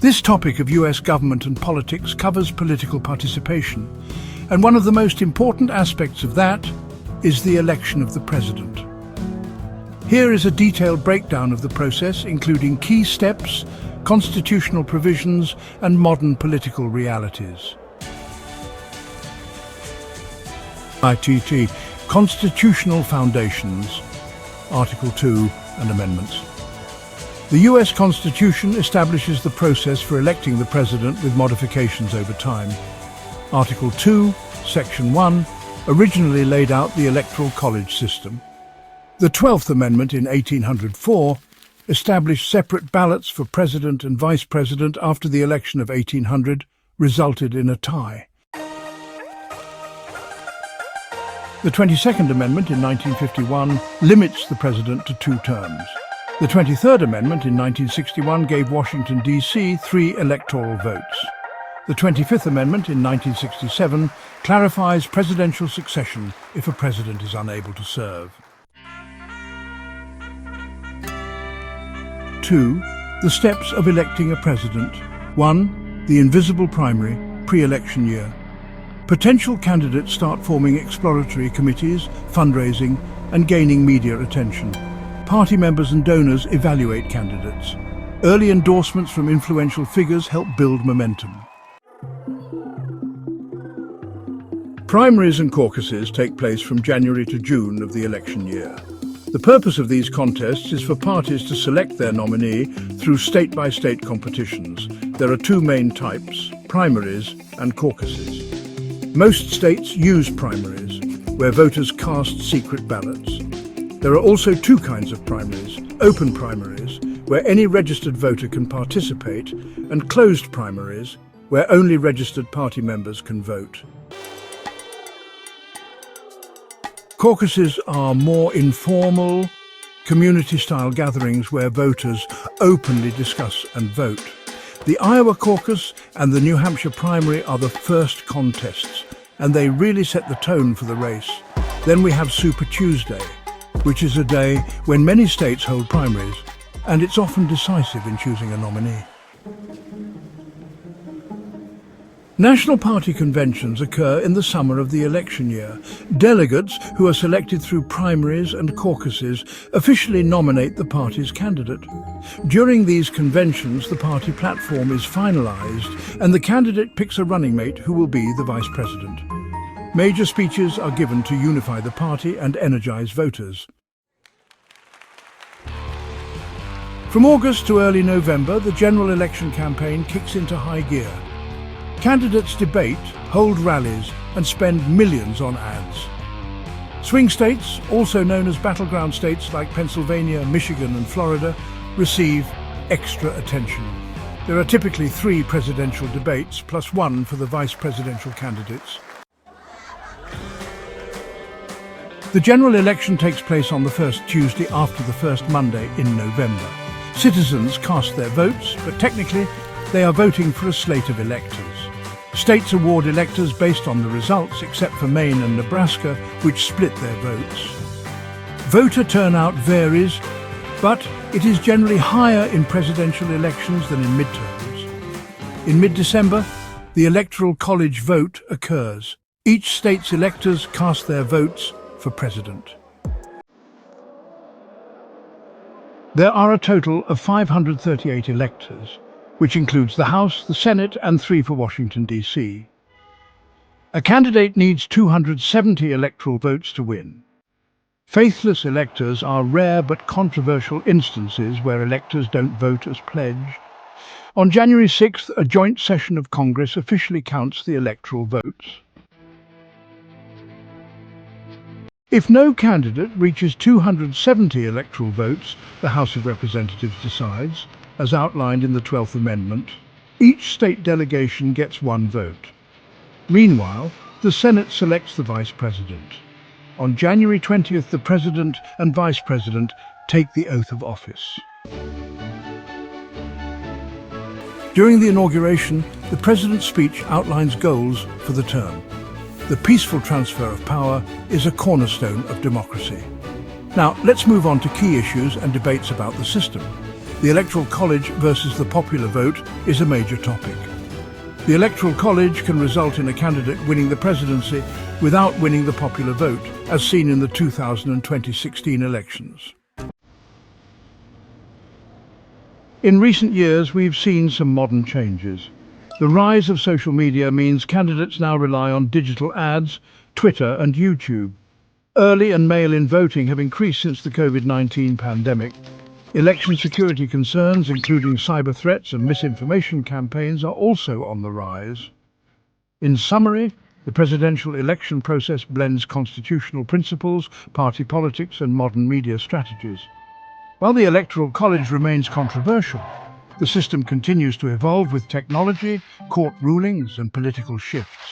This topic of US government and politics covers political participation, and one of the most important aspects of that is the election of the president. Here is a detailed breakdown of the process, including key steps, constitutional provisions, and modern political realities. ITT, Constitutional Foundations, Article 2 and Amendments. The US Constitution establishes the process for electing the president with modifications over time. Article 2, Section 1, originally laid out the Electoral College system. The 12th Amendment in 1804 established separate ballots for president and vice president after the election of 1800 resulted in a tie. The 22nd Amendment in 1951 limits the president to 2 terms. The 23rd Amendment in 1961 gave Washington, D.C. 3 electoral votes. The 25th Amendment in 1967 clarifies presidential succession if a president is unable to serve. 2. The steps of electing a president. 1. The invisible primary, pre-election year. Potential candidates start forming exploratory committees, fundraising, and gaining media attention. Party members and donors evaluate candidates. Early endorsements from influential figures help build momentum. Primaries and caucuses take place from January to June of the election year. The purpose of these contests is for parties to select their nominee through state-by-state competitions. There are 2 main types, primaries and caucuses. Most states use primaries, where voters cast secret ballots. There are also 2 kinds of primaries, open primaries, where any registered voter can participate, and closed primaries, where only registered party members can vote. Caucuses are more informal, community-style gatherings where voters openly discuss and vote. The Iowa caucus and the New Hampshire primary are the first contests, and they really set the tone for the race. Then we have Super Tuesday, which is a day when many states hold primaries, and it's often decisive in choosing a nominee. National party conventions occur in the summer of the election year. Delegates, who are selected through primaries and caucuses, officially nominate the party's candidate. During these conventions, the party platform is finalized, and the candidate picks a running mate who will be the vice president. Major speeches are given to unify the party and energize voters. From August to early November, the general election campaign kicks into high gear. Candidates debate, hold rallies, and spend millions on ads. Swing states, also known as battleground states like Pennsylvania, Michigan, and Florida, receive extra attention. There are typically 3 presidential debates, plus 1 for the vice presidential candidates. The general election takes place on the first Tuesday after the first Monday in November. Citizens cast their votes, but technically they are voting for a slate of electors. States award electors based on the results, except for Maine and Nebraska, which split their votes. Voter turnout varies, but it is generally higher in presidential elections than in midterms. In mid-December, the Electoral College vote occurs. Each state's electors cast their votes for president. There are a total of 538 electors, which includes the House, the Senate, and 3 for Washington, D.C. A candidate needs 270 electoral votes to win. Faithless electors are rare but controversial instances where electors don't vote as pledged. On January 6th, a joint session of Congress officially counts the electoral votes. If no candidate reaches 270 electoral votes, the House of Representatives decides, as outlined in the 12th Amendment. Each state delegation gets 1 vote. Meanwhile, the Senate selects the vice president. On January 20th, the president and vice president take the oath of office. During the inauguration, the president's speech outlines goals for the term. The peaceful transfer of power is a cornerstone of democracy. Now, let's move on to key issues and debates about the system. The Electoral College versus the popular vote is a major topic. The Electoral College can result in a candidate winning the presidency without winning the popular vote, as seen in the 2016 elections. In recent years, we've seen some modern changes. The rise of social media means candidates now rely on digital ads, Twitter and YouTube. Early and mail-in voting have increased since the COVID-19 pandemic. Election security concerns, including cyber threats and misinformation campaigns, are also on the rise. In summary, the presidential election process blends constitutional principles, party politics and modern media strategies. While the Electoral College remains controversial, the system continues to evolve with technology, court rulings and political shifts.